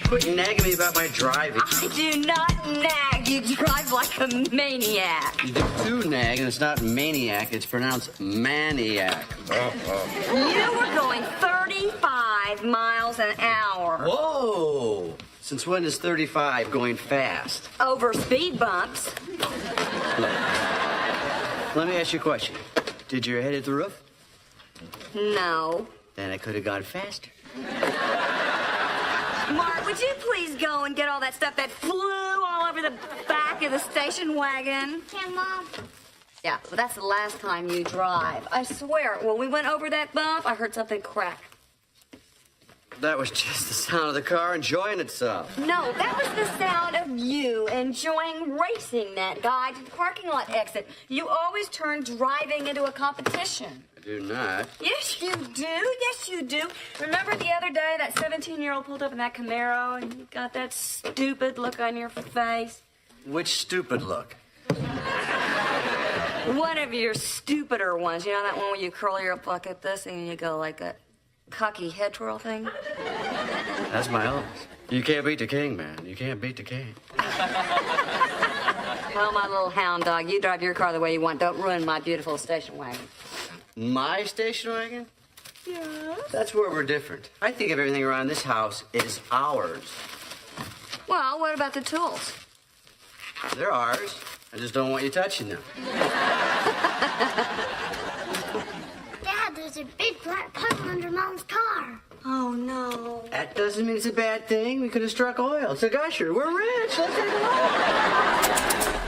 Quit nagging me about my driving. I do not nag. You drive like a maniac. You do nag, and it's not maniac. It's pronounced maniac. You were going 35 miles an hour. Whoa! Since when is 35 going fast? Over speed bumps. Let me ask you a question. Did your head hit the roof? No. Then it could have gone faster. Mark, would you please go and get all that stuff that flew all over the back of the station wagon? Okay, Mom. Yeah, but that's the last time you drive. I swear, when we went over that bump, I heard something crack. That was just the sound of the car enjoying itself. No, that was the sound of you enjoying racing that guy to the parking lot exit. You always turn driving into a competition. I do not. Yes, you do. Yes, you do. Remember the other day that 17-year-old pulled up in that Camaro and you got that stupid look on your face? Which stupid look? One of your stupider ones. You know that one where you curl your up like this and you go like a cocky head twirl thing? That's my Elvis. You can't beat the king, man. You can't beat the king. Well, my little hound dog, you drive your car the way you want. Don't ruin my beautiful station wagon. My station wagon? Yes? That's where we're different. I think of everything around this house is ours. Well, what about the tools? They're ours. I just don't want you touching them. Dad, there's a big black puddle under Mom's car. Oh, no. That doesn't mean it's a bad thing. We could have struck oil. It's a gusher. We're rich. Let's take a look.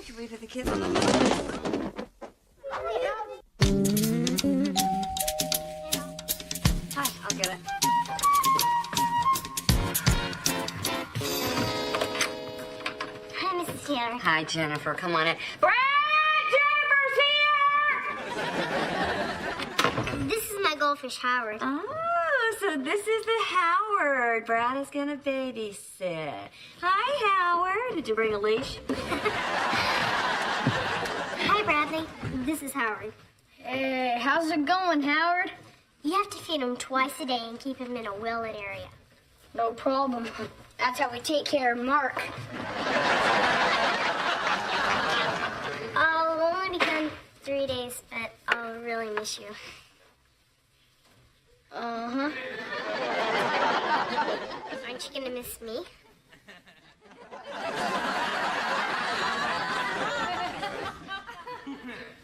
Should we put the kids on the loop? Hi, I'll get it. Hi, Mrs. Taylor. Hi, Jennifer. Come on in. Brad! Jennifer's here! This is my goldfish, Howard. Oh, so this is the Howard Brad is gonna babysit. Hi, Howard. Did you bring a leash? Hi, Bradley. This is Howard. Hey, how's it going, Howard? You have to feed him twice a day and keep him in a well-lit area. No problem. That's how we take care of Mark. I'll only be gone 3 days, but I'll really miss you. Uh-huh. Aren't you gonna miss me?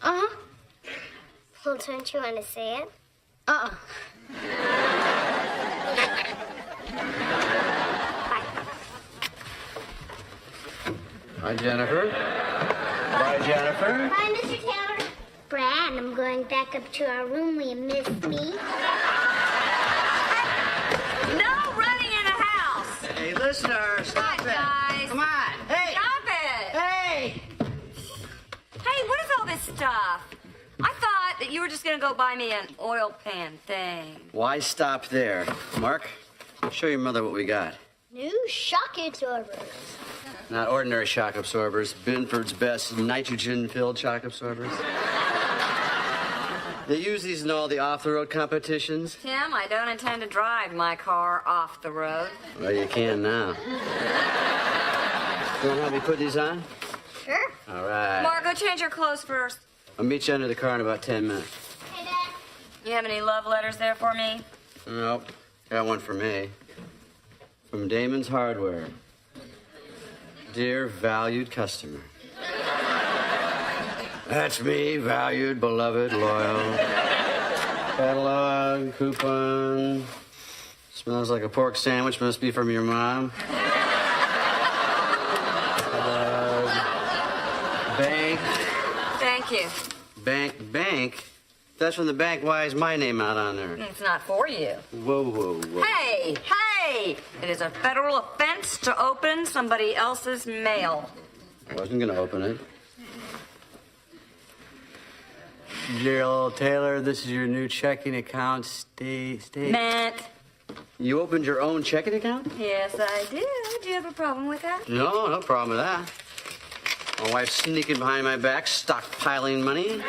Uh-huh. Well, don't you want to say it? Uh-uh. Hi, Jennifer. Bye, Jennifer. Bye, Mr. Taylor. Brad, I'm going back up to our room. Will you miss me? No running in the house! Hey, listener, stop Hi, it. guys. Come on. Hey. Stop it! Hey. Hey, what is all this stuff? I thought that you were just gonna go buy me an oil pan thing. Why stop there? Mark, show your mother what we got. New shock absorbers. Not ordinary shock absorbers. Binford's best nitrogen-filled shock absorbers. They use these in all the off-the-road competitions. Tim, I don't intend to drive my car off the road. Well, you can now. You want to help me put these on? Sure. All right. Margo, change your clothes first. I'll meet you under the car in about 10 minutes. Hey, Dad. You have any love letters there for me? Nope. Got one for me. From Damon's Hardware. Dear valued customer. That's me, valued, beloved, loyal. Catalog, coupon. Smells like a pork sandwich, must be from your mom. Bank. Thank you. Bank? That's from the bank. Why is my name out on there? It's not for you. Whoa. Hey! It is a federal offense to open somebody else's mail. I wasn't gonna open it. Dear old Taylor, this is your new checking account. Stay. Matt. You opened your own checking account? Yes, I do. Do you have a problem with that? No problem with that. My wife's sneaking behind my back, stockpiling money.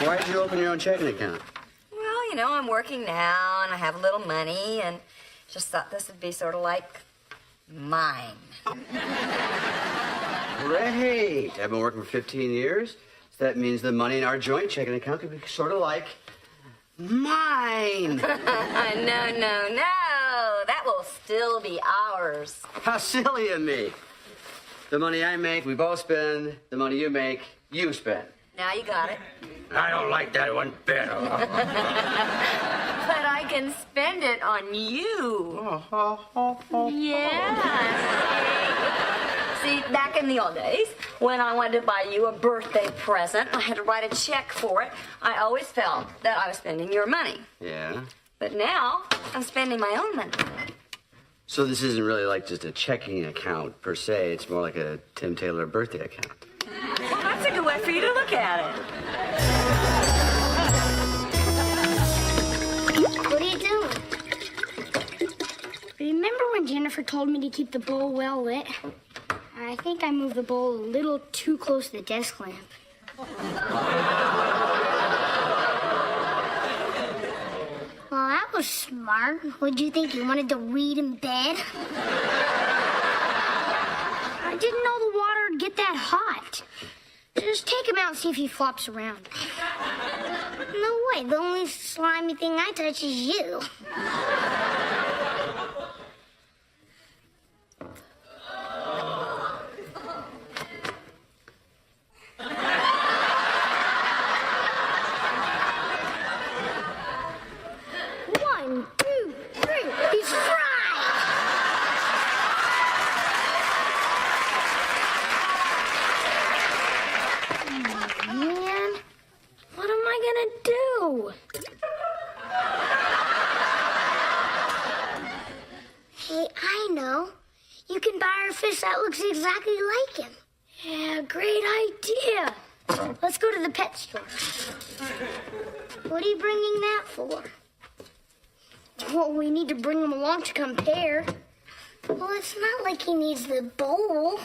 Why did you open your own checking account? Well, you know, I'm working now and I have a little money and just thought this would be sort of like mine. Great. I've been working for 15 years. So that means the money in our joint checking account could be sort of like mine. No. That will still be ours. How silly of me. The money I make, we both spend. The money you make, you spend. Now you got it. I don't like that one bit. But I can spend it on you. Yeah. See, back in the old days, when I wanted to buy you a birthday present, I had to write a check for it. I always felt that I was spending your money. Yeah? But now, I'm spending my own money. So this isn't really like just a checking account per se. It's more like a Tim Taylor birthday account. Well, that's a good way for you to look at it. What are you doing? Remember when Jennifer told me to keep the bowl well lit? I think I moved the bowl a little too close to the desk lamp. Well, that was smart. What'd you think? You wanted to read in bed? I didn't know the water would get that hot. Just take him out and see if he flops around. No way. The only slimy thing I touch is you. One, two, three. He's fried! Man, what am I gonna do? Hey, I know. You can buy our fish that looks exactly like him. Yeah, great idea. Let's go to the pet store. What are you bringing that for? Well, we need to bring him along to compare. Well, it's not like he needs the bowl.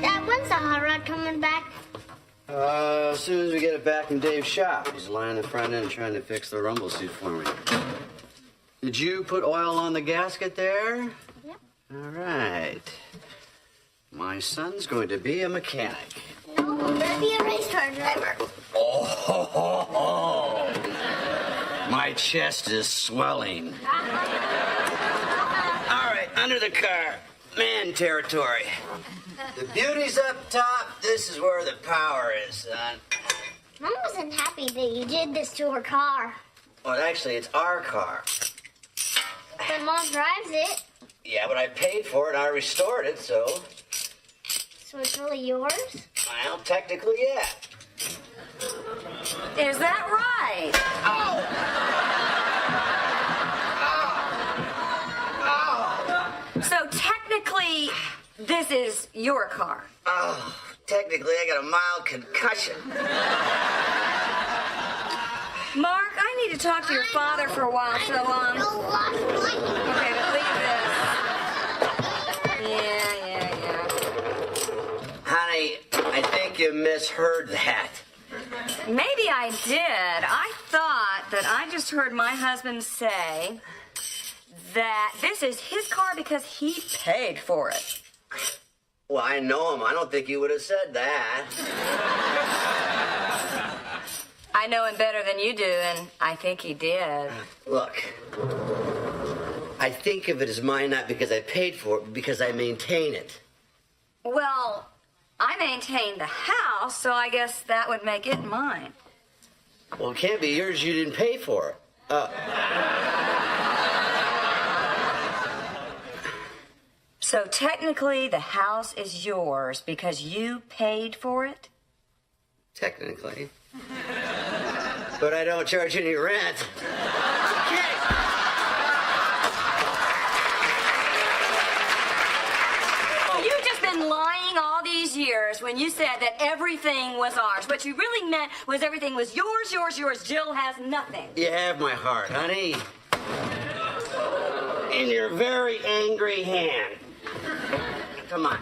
Dad, when's the hot rod coming back? As soon as we get it back in Dave's shop. He's lying in the front end trying to fix the rumble suit for me. Did you put oil on the gasket there? Yep. All right. My son's going to be a mechanic. No, I'm gonna be a race car driver. Oh, my chest is swelling. All right, under the car. Man territory. The beauty's up top. This is where the power is, son. Mom wasn't happy that you did this to her car. Well, actually, it's our car. But Mom drives it, Yeah, but I paid for it. I restored it, so... so it's really yours? Well, technically, yeah. Is that right? So technically, This is your car. Oh, technically, I got a mild concussion. Mark, I need to talk to your father for a while, so, okay, but leave this. Yeah. Honey, I think you misheard that. Maybe I did. I thought that I just heard my husband say that this is his car because he paid for it. Well, I know him. I don't think he would have said that. I know him better than you do, and I think he did. Look, I think of it as mine not because I paid for it, but because I maintain it. Well, I maintain the house, so I guess that would make it mine. Well, it can't be yours. You didn't pay for it. So technically, the house is yours because you paid for it? Technically. But I don't charge any rent. You've just been lying all these years when you said that everything was ours. What you really meant was everything was yours. Jill has nothing. You have my heart, honey. In your very angry hand. Come on.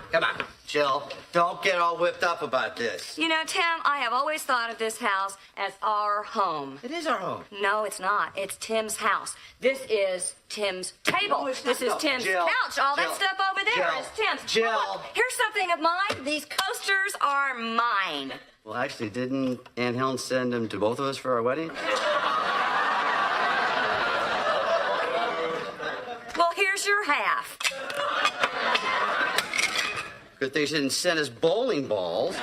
Jill, don't get all whipped up about this. You know, Tim, I have always thought of this house as our home. It is our home. No, it's not. It's Tim's house. This is Tim's table. No, it's this not. is No, Tim's Jill, couch. All that Jill, stuff over there Jill, is Tim's. Jill. Oh, look, here's something of mine. These coasters are mine. Well, actually, didn't Aunt Helen send them to both of us for our wedding? Well, here's your half. Good thing she didn't send us bowling balls. You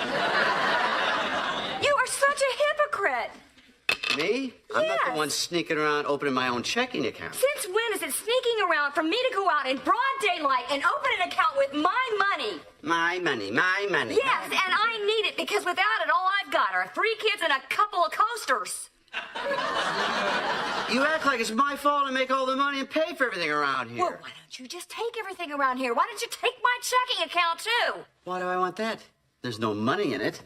are such a hypocrite. Me? I'm not Yes. the one sneaking around opening my own checking account. Since when is it sneaking around for me to go out in broad daylight and open an account with my money? My money. Yes, and I need it because without it, all I've got are 3 kids and a couple of coasters. You act like it's my fault to make all the money and pay for everything around here. Well, why don't you just take everything around here? Why don't you take my checking account, too? Why do I want that? There's no money in it.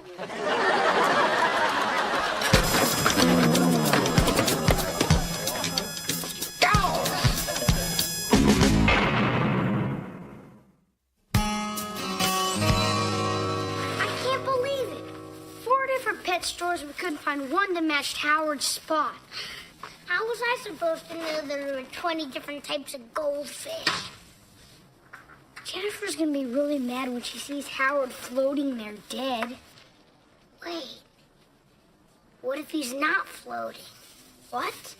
I can't believe it. 4 different pet stores, we couldn't find one that matched Howard's spot. How was I supposed to know there were 20 different types of goldfish? Jennifer's gonna be really mad when she sees Howard floating there dead. Wait. What if he's not floating? What?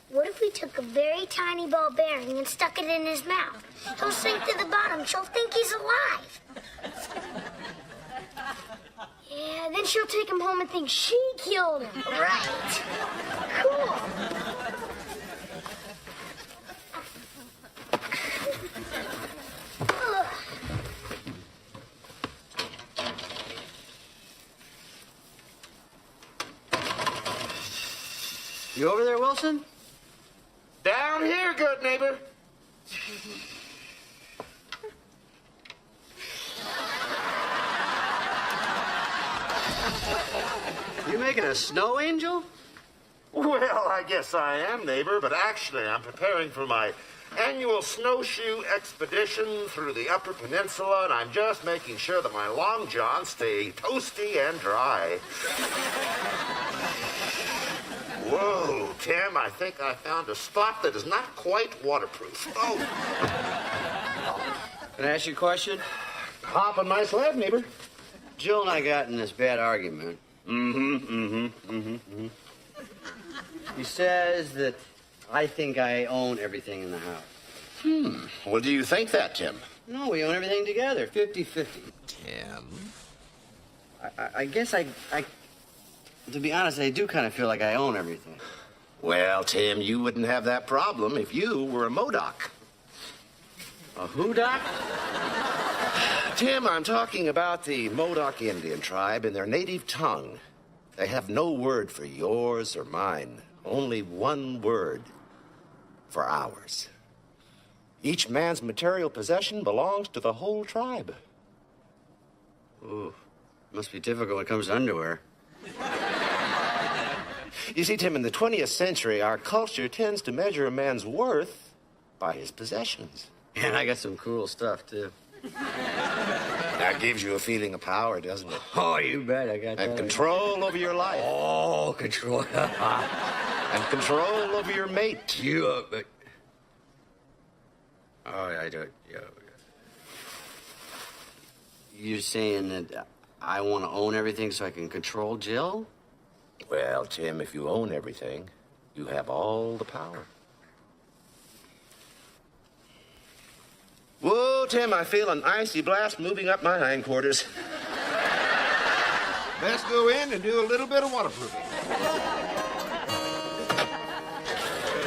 What if we took a very tiny ball bearing and stuck it in his mouth? He'll sink to the bottom. She'll think he's alive. Yeah, then she'll take him home and think she killed him. Right. Cool. Ugh. You over there, Wilson? Down here, good neighbor. You making a snow angel? Well, I guess I am, neighbor, but actually I'm preparing for my annual snowshoe expedition through the Upper Peninsula, and I'm just making sure that my long johns stay toasty and dry. Whoa, Tim, I think I found a spot that is not quite waterproof. Oh, Can I ask you a question? hop on my sled, neighbor. Jill and I got in this bad argument. He says that I think I own everything in the house. Well, do you think that, Tim? No, we own everything together, 50-50. Tim. I guess I, to be honest, I do kind of feel like I own everything. Well, Tim, you wouldn't have that problem if you were a Modoc. A who, Doc? Tim, I'm talking about the Modoc Indian tribe in their native tongue. They have no word for yours or mine, only one word for ours. Each man's material possession belongs to the whole tribe. Ooh, must be difficult when it comes to underwear. You see, Tim, in the 20th century, our culture tends to measure a man's worth by his possessions. And I got some cool stuff, too. That gives you a feeling of power, doesn't it? Oh, you bet I got that. And control over your life. Oh, control. And control over your mate. You, oh, I do. Yeah. You're saying that I want to own everything so I can control Jill? Well, Tim, if you own everything, you have all the power. Whoa, Tim, I feel an icy blast moving up my hindquarters. Best go in and do a little bit of waterproofing.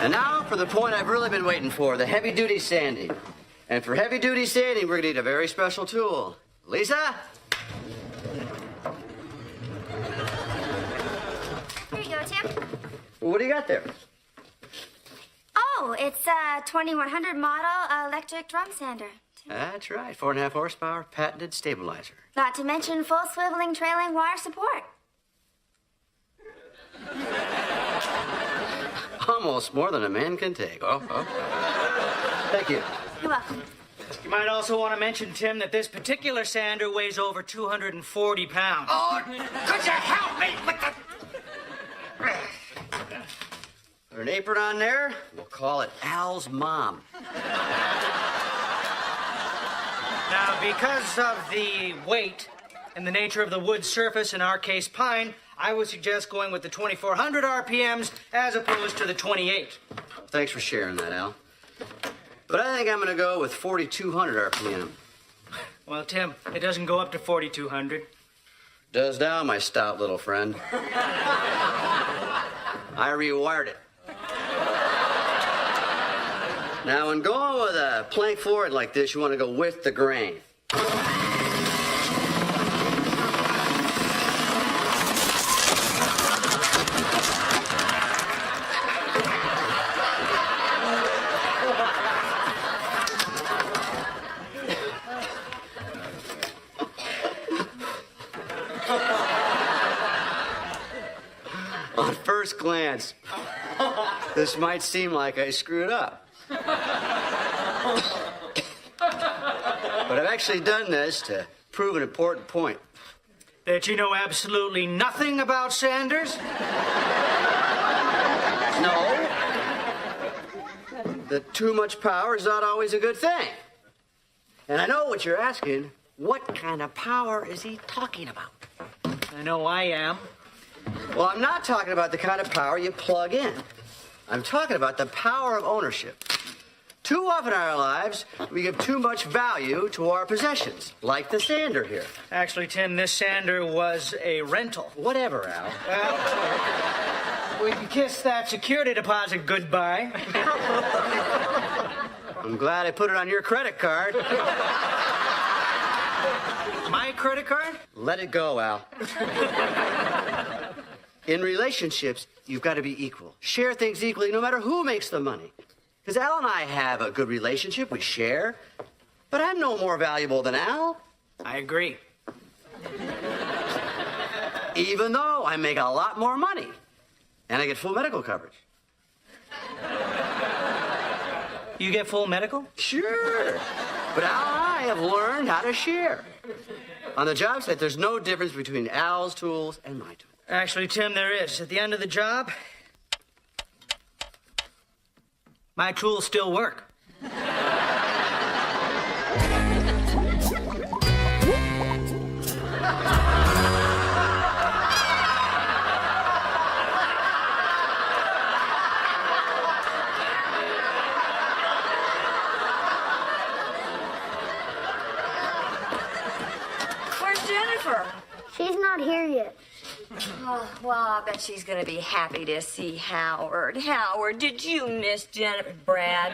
And now for the point I've really been waiting for, the heavy-duty sanding. And for heavy-duty sanding, we're going to need a very special tool. Lisa? Here you go, Tim. What do you got there? Oh, it's a 2100 model electric drum sander. That's right, 4.5 horsepower, patented stabilizer. Not to mention full swiveling trailing wire support. Almost more than a man can take. Oh. Thank you. You're welcome. You might also want to mention, Tim, that this particular sander weighs over 240 pounds. Oh, could you help me with the... Put an apron on there. We'll call it Al's mom. Now, because of the weight and the nature of the wood surface, in our case pine, I would suggest going with the 2400 RPMs as opposed to the 28. Thanks for sharing that, Al. But I think I'm going to go with 4,200 RPM. Well, Tim, it doesn't go up to 4200. Does now, my stout little friend. I rewired it. Now, when going with a plank floor like this, you want to go with the grain. On first glance, this might seem like I screwed up. But I've actually done this to prove an important point. That you know absolutely nothing about sanders? No. That too much power is not always a good thing. And I know what you're asking. What kind of power is he talking about? I know I am. Well, I'm not talking about the kind of power you plug in. I'm talking about the power of ownership. Too often in our lives, we give too much value to our possessions, like the sander here. Actually, Tim, this sander was a rental. Whatever, Al. Well, we can kiss that security deposit goodbye. I'm glad I put it on your credit card. My credit card? Let it go, Al. In relationships, you've got to be equal. Share things equally, no matter who makes the money. Because Al and I have a good relationship. We share. But I'm no more valuable than Al. I agree. Even though I make a lot more money. And I get full medical coverage. You get full medical? Sure. But Al and I have learned how to share. On the job site, there's no difference between Al's tools and my tools. Actually, Tim, there is. At the end of the job, my tools still work. Where's Jennifer? She's not here yet. Oh, well, I bet she's gonna be happy to see Howard. Howard, did you miss Jennifer? Brad?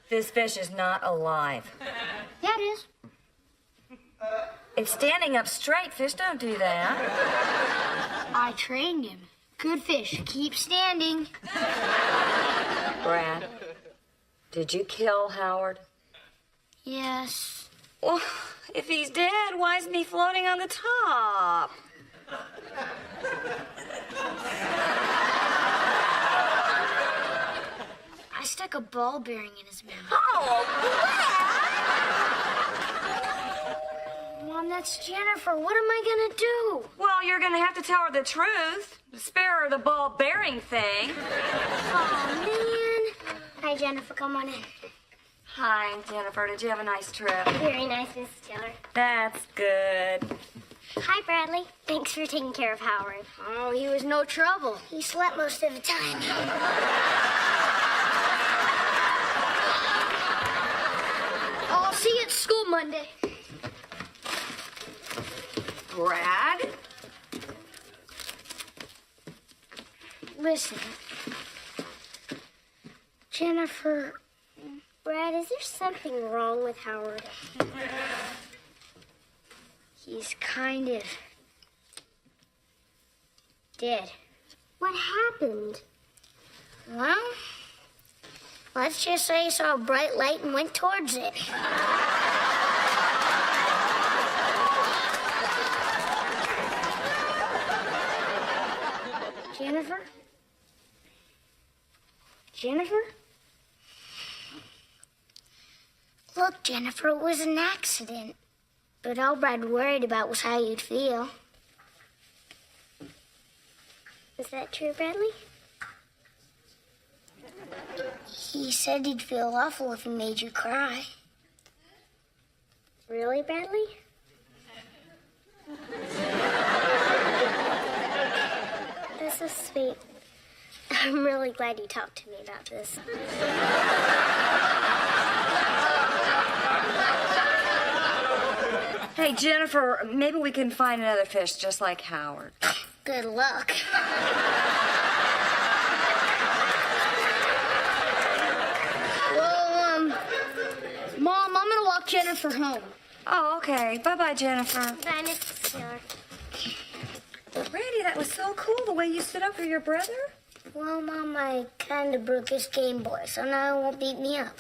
This fish is not alive. Yeah, it is. It's standing up straight. Fish don't do that. I trained him. Good fish. Keep standing. Brad, did you kill Howard? Yes. Well, if he's dead, why isn't he floating on the top? I stuck a ball bearing in his mouth. Oh, Mom, that's Jennifer. What am I gonna do? well, you're gonna have to tell her the truth. Spare her the ball bearing thing. Oh, man. Hi, Jennifer. Come on in. Hi, Jennifer. Did you have a nice trip? Very nice, Mrs. Taylor. That's good. Hi, Bradley. Thanks for taking care of Howard. Oh, he was no trouble. He slept most of the time. I'll see you at school Monday. Brad? Listen, Jennifer, Brad, is there something wrong with Howard? He's kind of dead. What happened? Well, let's just say he saw a bright light and went towards it. Jennifer? Jennifer? Look, Jennifer, it was an accident. But all Brad worried about was how you'd feel. Is that true, Bradley? He said he'd feel awful if he made you cry. Really, Bradley? That's so sweet. I'm really glad you talked to me about this. Hey, Jennifer, maybe we can find another fish just like Howard. Good luck. Well, Mom, I'm gonna walk Jennifer home. Oh, okay. Bye-bye, Jennifer. Bye, Mrs. Taylor. Randy, that was so cool the way you stood up for your brother. Well, Mom, I kind of broke his Game Boy, so now he won't beat me up.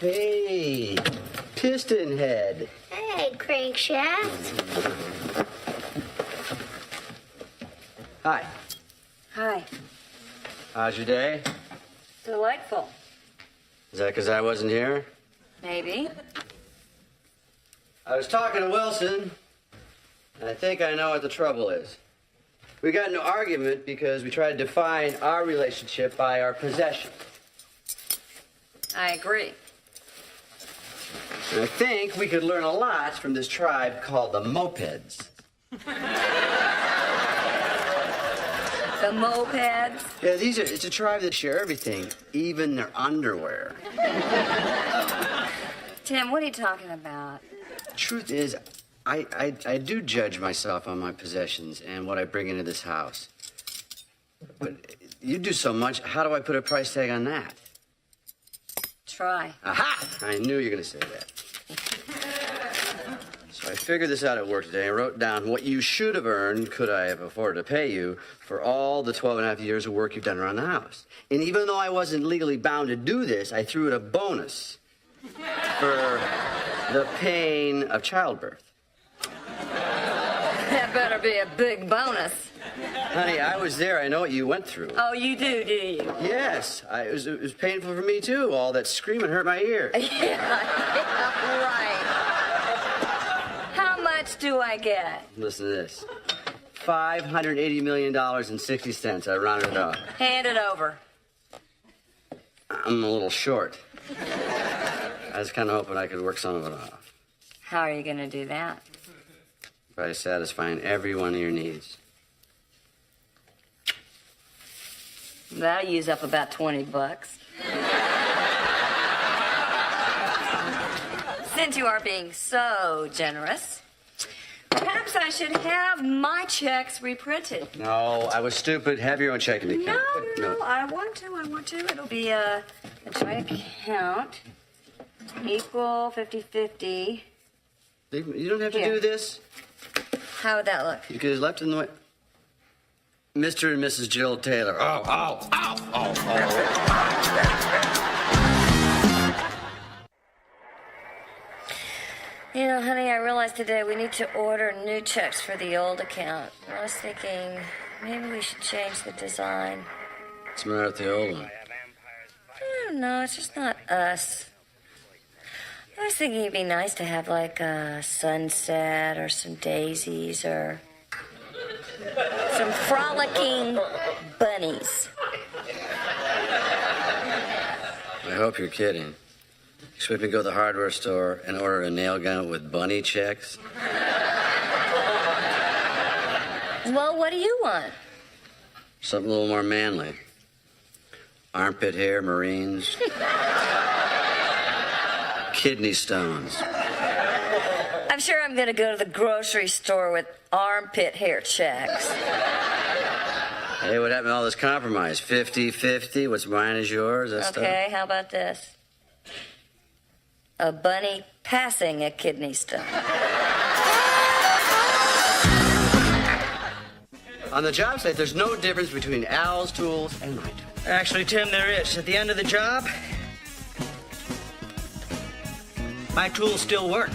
Hey, piston head. Hey, crankshaft. Hi. Hi. How's your day? Delightful. Is that because I wasn't here? Maybe. I was talking to Wilson, and I think I know what the trouble is. We got into an argument because we tried to define our relationship by our possession. I agree. And I think we could learn a lot from this tribe called the Mopeds. The mopeds. Yeah, it's a tribe that share everything, even their underwear. Tim, what are you talking about? Truth is, I do judge myself on my possessions and what I bring into this house. But you do so much, how do I put a price tag on that? Try. Aha! I knew you were going to say that. So I figured this out at work today. I wrote down what you should have earned, could I have afforded to pay you, for all the 12 and a half years of work you've done around the house. And even though I wasn't legally bound to do this, I threw it a bonus for the pain of childbirth. That better be a big bonus. Honey, I was there. I know what you went through. Oh, you do you? Yes, it was painful for me, too. All that screaming hurt my ears. Yeah, right. How much do I get? Listen to this. $580 million and 60 cents. I rounded it off. Hand it over. I'm a little short. I was kind of hoping I could work some of it off How are you going to do that? by satisfying every one of your needs. That'll use up about $20. Since you are being so generous, perhaps I should have my checks reprinted. No, I was stupid. Have your own checking account. No, I want to. It'll be a joint account, equal 50-50. You don't have to Here. do this. How would that look? You could have left in the way. Mr. and Mrs. Jill Taylor. Oh. You know, honey, I realized today we need to order new checks for the old account. I was thinking maybe we should change the design. What's the matter with the old one? I don't know, it's just not us. I was thinking it'd be nice to have like a sunset or some daisies or some frolicking bunnies. I hope you're kidding. Expect me to go to the hardware store and order a nail gun with bunny checks? Well, what do you want? Something a little more manly. Armpit hair, Marines. Kidney stones. I'm sure I'm gonna go to the grocery store with armpit hair checks. Hey, what happened to all this compromise? 50-50, what's mine is yours, that stuff? Okay, how about this? A bunny passing a kidney stone. On the job site, there's no difference between Al's tools and my tools. Actually, Tim, there is. At the end of the job, my tools still work.